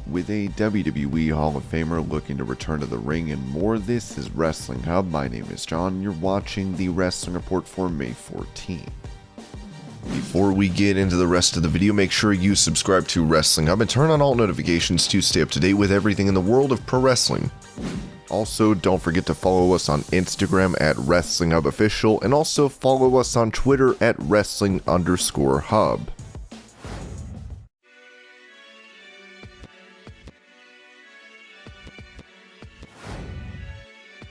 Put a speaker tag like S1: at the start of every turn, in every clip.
S1: with a WWE Hall of Famer looking to return to the ring and more. This is Wrestling Hub. My name is John, and you're watching the Wrestling Report for May 14th. Before we get into the rest of the video, make sure you subscribe to Wrestling Hub and turn on all notifications to stay up to date with everything in the world of pro wrestling. Also, don't forget to follow us on Instagram at WrestlingHubOfficial and also follow us on Twitter at Wrestling_Hub.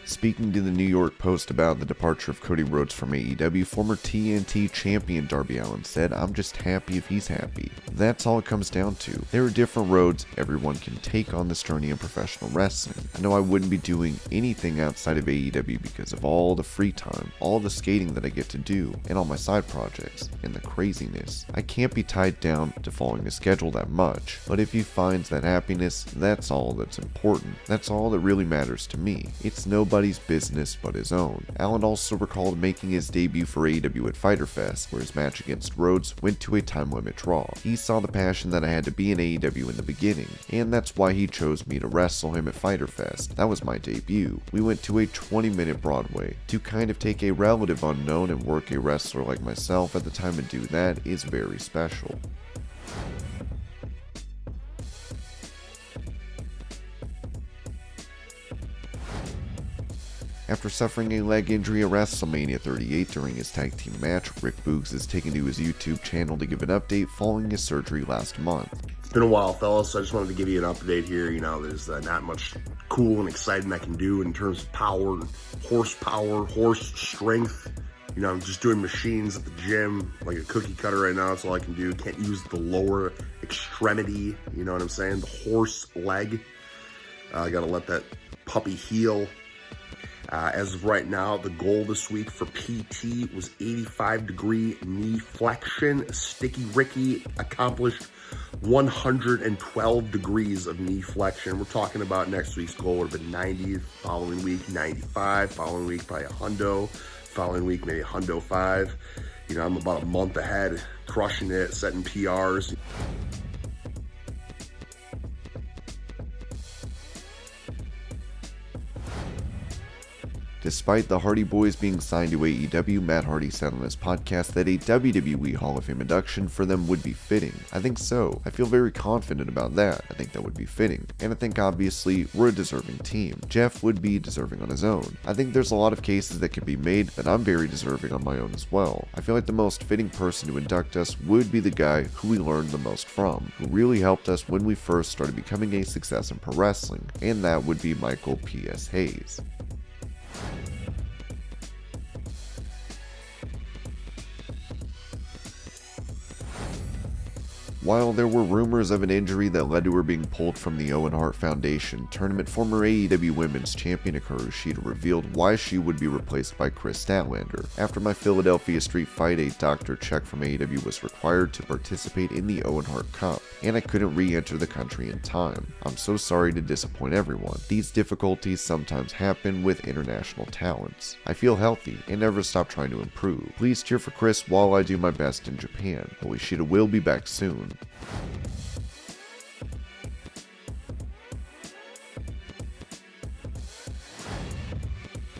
S1: Speaking to the New York Post about the departure of Cody Rhodes from AEW, former TNT champion Darby Allin said, "I'm just happy if he's happy." That's all it comes down to. There are different roads everyone can take on this journey in professional wrestling. I know I wouldn't be doing anything outside of AEW because of all the free time, all the skating that I get to do, and all my side projects, and the craziness. I can't be tied down to following a schedule that much, but if he finds that happiness, that's all that's important. That's all that really matters to me. It's nobody's business but his own. Allin also recalled making his debut for AEW at Fyter Fest, where his match against Rhodes went to a time limit draw. He saw the passion that I had to be in AEW in the beginning, and that's why he chose me to wrestle him at Fyter Fest. That was my debut. We went to a 20-minute Broadway. To kind of take a relative unknown and work a wrestler like myself at the time and do that is very special. After suffering a leg injury at WrestleMania 38 during his tag team match, Rick Boogs is taken to his YouTube channel to give an update following his surgery last month.
S2: It's been a while, fellas, so I just wanted to give you an update here. You know, there's not much cool and exciting I can do in terms of power, horsepower, horse strength. You know, I'm just doing machines at the gym, like a cookie cutter right now. That's all I can do. Can't use the lower extremity, you know what I'm saying? The horse leg. I gotta let that puppy heal. As of right now, the goal this week for PT was 85-degree knee flexion. Sticky Ricky accomplished 112 degrees of knee flexion. We're talking about next week's goal would have been 90, following week 95, following week probably a hundo, following week maybe a hundo 5. You know, I'm about a month ahead, crushing it, setting PRs.
S1: Despite the Hardy Boys being signed to AEW, Matt Hardy said on his podcast that a WWE Hall of Fame induction for them would be fitting. I think so. I feel very confident about that. I think that would be fitting. And I think obviously we're a deserving team. Jeff would be deserving on his own. I think there's a lot of cases that could be made that I'm very deserving on my own as well. I feel like the most fitting person to induct us would be the guy who we learned the most from, who really helped us when we first started becoming a success in pro wrestling, and that would be Michael P.S. Hayes. While there were rumors of an injury that led to her being pulled from the Owen Hart Foundation tournament, former AEW Women's Champion Hikaru Shida revealed why she would be replaced by Chris Statlander. After my Philadelphia street fight, a doctor check from AEW was required to participate in the Owen Hart Cup, and I couldn't re-enter the country in time. I'm so sorry to disappoint everyone. These difficulties sometimes happen with international talents. I feel healthy and never stop trying to improve. Please cheer for Chris while I do my best in Japan. Holy Shida will be back soon.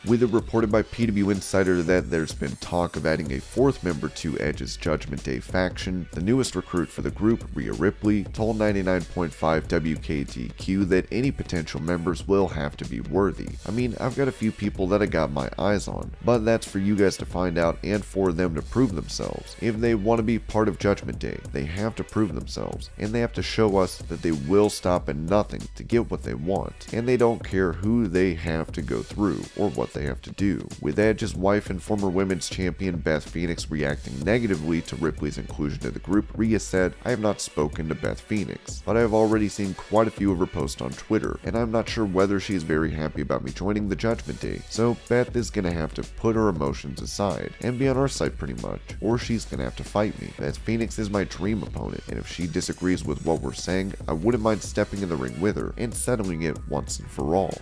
S1: With it reported by PW Insider that there's been talk of adding a fourth member to Edge's Judgment Day faction, the newest recruit for the group, Rhea Ripley, told 99.5 WKDQ that any potential members will have to be worthy. I mean, I've got a few people that I got my eyes on, but that's for you guys to find out and for them to prove themselves. If they want to be part of Judgment Day, they have to prove themselves, and they have to show us that they will stop at nothing to get what they want, and they don't care who they have to go through or what they have to do. With Edge's wife and former women's champion Beth Phoenix reacting negatively to Ripley's inclusion to the group, Rhea said, "I have not spoken to Beth Phoenix, but I have already seen quite a few of her posts on Twitter, and I'm not sure whether she is very happy about me joining the Judgment Day, so Beth is gonna have to put her emotions aside and be on our side pretty much, or she's gonna have to fight me. Beth Phoenix is my dream opponent, and if she disagrees with what we're saying, I wouldn't mind stepping in the ring with her and settling it once and for all."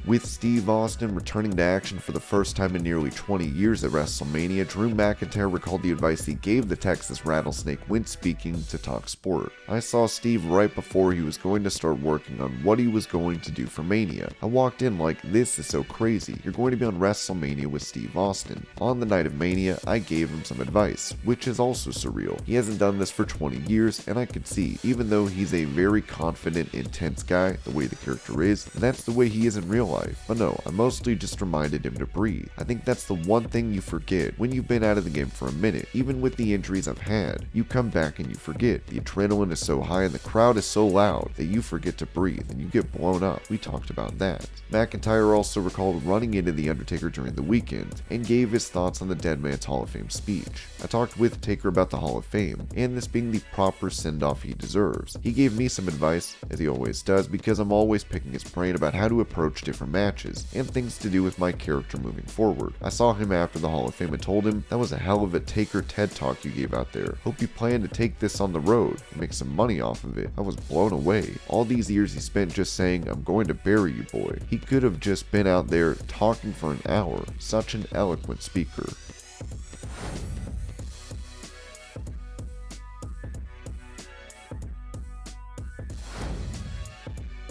S1: With Steve Austin returning to action for the first time in nearly 20 years at WrestleMania, Drew McIntyre recalled the advice he gave the Texas Rattlesnake when speaking to Talk Sport. "I saw Steve right before he was going to start working on what he was going to do for Mania. I walked in like, this is so crazy. You're going to be on WrestleMania with Steve Austin. On the night of Mania, I gave him some advice, which is also surreal. He hasn't done this for 20 years, and I could see, even though he's a very confident, intense guy, the way the character is, that's the way he is in real life. But no, I mostly just reminded him to breathe. I think that's the one thing you forget when you've been out of the game for a minute. Even with the injuries I've had, you come back and you forget. The adrenaline is so high and the crowd is so loud that you forget to breathe and you get blown up. We talked about that." McIntyre also recalled running into The Undertaker during the weekend and gave his thoughts on the Dead Man's Hall of Fame speech. "I talked with Taker about the Hall of Fame and this being the proper send-off he deserves. He gave me some advice, as he always does, because I'm always picking his brain about how to approach different matches and things to do with my character moving forward. I saw him after the Hall of Fame and told him, that was a hell of a Taker TED Talk you gave out there. Hope you plan to take this on the road and make some money off of it. I was blown away. All these years he spent just saying, I'm going to bury you, boy. He could have just been out there talking for an hour. Such an eloquent speaker."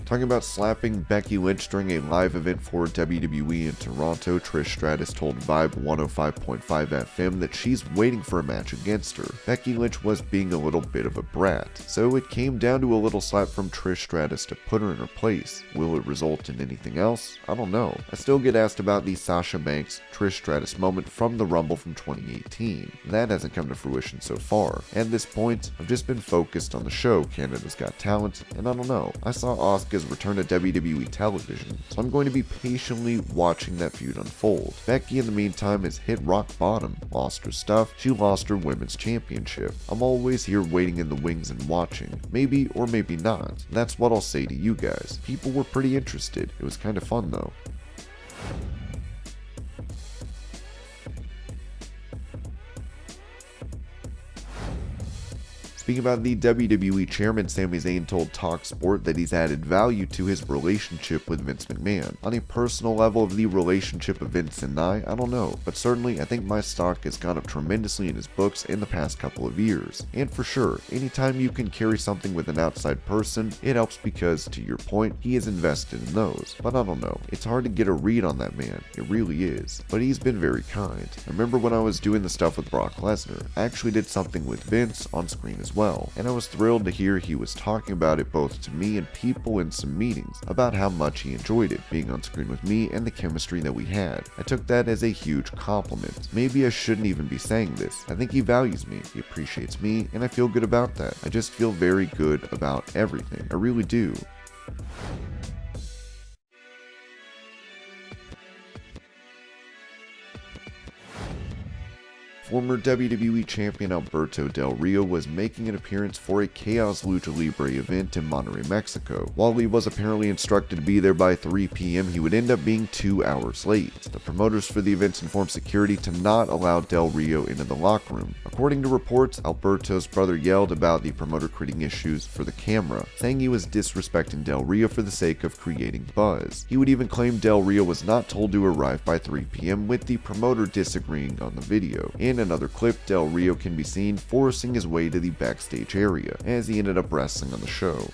S1: Talking about slapping Becky Lynch during a live event for WWE in Toronto, Trish Stratus told Vibe 105.5 FM that she's waiting for a match against her. Becky Lynch was being a little bit of a brat, so it came down to a little slap from Trish Stratus to put her in her place. Will it result in anything else? I don't know. I still get asked about the Sasha Banks Trish Stratus moment from the Rumble from 2018. That hasn't come to fruition so far. At this point, I've just been focused on the show, Canada's Got Talent, and I don't know. I saw Asuka's return to WWE television, so I'm going to be patiently watching that feud unfold. Becky, in the meantime, has hit rock bottom, lost her stuff, she lost her women's championship. I'm always here waiting in the wings and watching. Maybe or maybe not. That's what I'll say to you guys. People were pretty interested. It was kind of fun though. Speaking about the WWE chairman, Sami Zayn told Talk Sport that he's added value to his relationship with Vince McMahon. On a personal level of the relationship of Vince and I don't know, but certainly I think my stock has gone up tremendously in his books in the past couple of years. And for sure, anytime you can carry something with an outside person, it helps because, to your point, he is invested in those. But I don't know, it's hard to get a read on that man, it really is. But he's been very kind. I remember when I was doing the stuff with Brock Lesnar, I actually did something with Vince on screen as well, and I was thrilled to hear he was talking about it both to me and people in some meetings about how much he enjoyed it being on screen with me and the chemistry that we had. I took that as a huge compliment. Maybe I shouldn't even be saying this. I think he values me, he appreciates me, and I feel good about that. I just feel very good about everything. I really do. Former WWE champion Alberto Del Rio was making an appearance for a Chaos Lucha Libre event in Monterrey, Mexico. While he was apparently instructed to be there by 3 p.m., he would end up being 2 hours late. The promoters for the event informed security to not allow Del Rio into the locker room. According to reports, Alberto's brother yelled about the promoter creating issues for the camera, saying he was disrespecting Del Rio for the sake of creating buzz. He would even claim Del Rio was not told to arrive by 3 p.m., with the promoter disagreeing on the video. In another clip, Del Rio can be seen forcing his way to the backstage area, as he ended up wrestling on the show.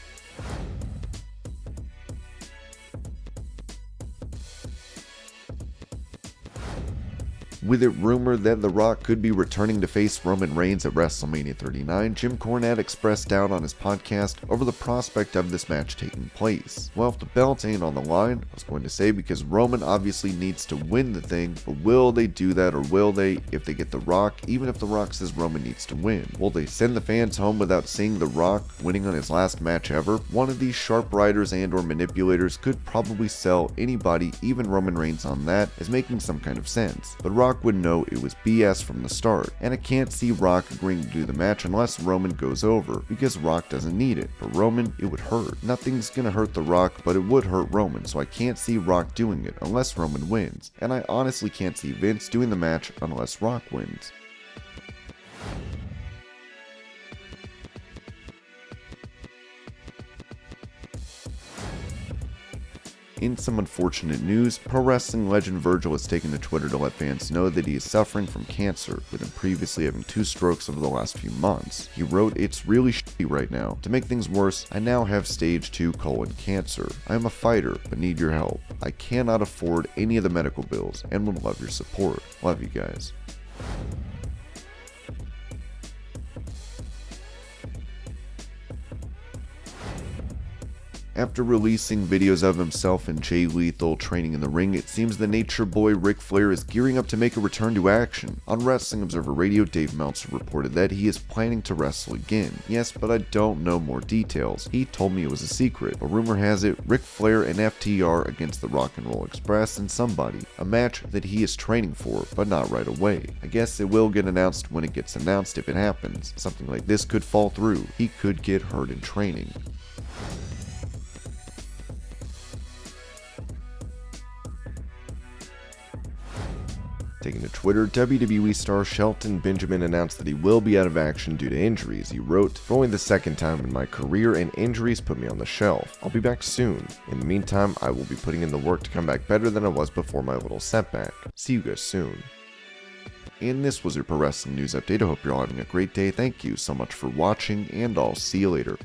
S1: With it rumored that The Rock could be returning to face Roman Reigns at WrestleMania 39, Jim Cornette expressed doubt on his podcast over the prospect of this match taking place. Well, if the belt ain't on the line, I was going to say, because Roman obviously needs to win the thing, but will they do that, or will they, if they get The Rock, even if The Rock says Roman needs to win? Will they send the fans home without seeing The Rock winning on his last match ever? One of these sharp writers and or manipulators could probably sell anybody, even Roman Reigns, on that as making some kind of sense, but Rock would know it was BS from the start, and I can't see Rock agreeing to do the match unless Roman goes over, because Rock doesn't need it. For Roman, it would hurt. Nothing's gonna hurt The Rock, but it would hurt Roman, so I can't see Rock doing it unless Roman wins, and I honestly can't see Vince doing the match unless Rock wins. In some unfortunate news, pro wrestling legend Virgil has taken to Twitter to let fans know that he is suffering from cancer, with him previously having 2 strokes over the last few months. He wrote, "It's really shitty right now. To make things worse, I now have stage 2 colon cancer. I am a fighter, but need your help. I cannot afford any of the medical bills and would love your support. Love you guys." After releasing videos of himself and Jay Lethal training in the ring, it seems the Nature Boy Ric Flair is gearing up to make a return to action. On Wrestling Observer Radio, Dave Meltzer reported that he is planning to wrestle again. Yes, but I don't know more details. He told me it was a secret. But rumor has it, Ric Flair and FTR against the Rock and Roll Express and somebody. A match that he is training for, but not right away. I guess it will get announced when it gets announced if it happens. Something like this could fall through. He could get hurt in training. Taking to Twitter, WWE star Shelton Benjamin announced that he will be out of action due to injuries. He wrote, "For only the second time in my career, and injuries put me on the shelf. I'll be back soon. In the meantime, I will be putting in the work to come back better than I was before my little setback. See you guys soon." And this was your Pro Wrestling News Update. I hope you're all having a great day. Thank you so much for watching, and I'll see you later.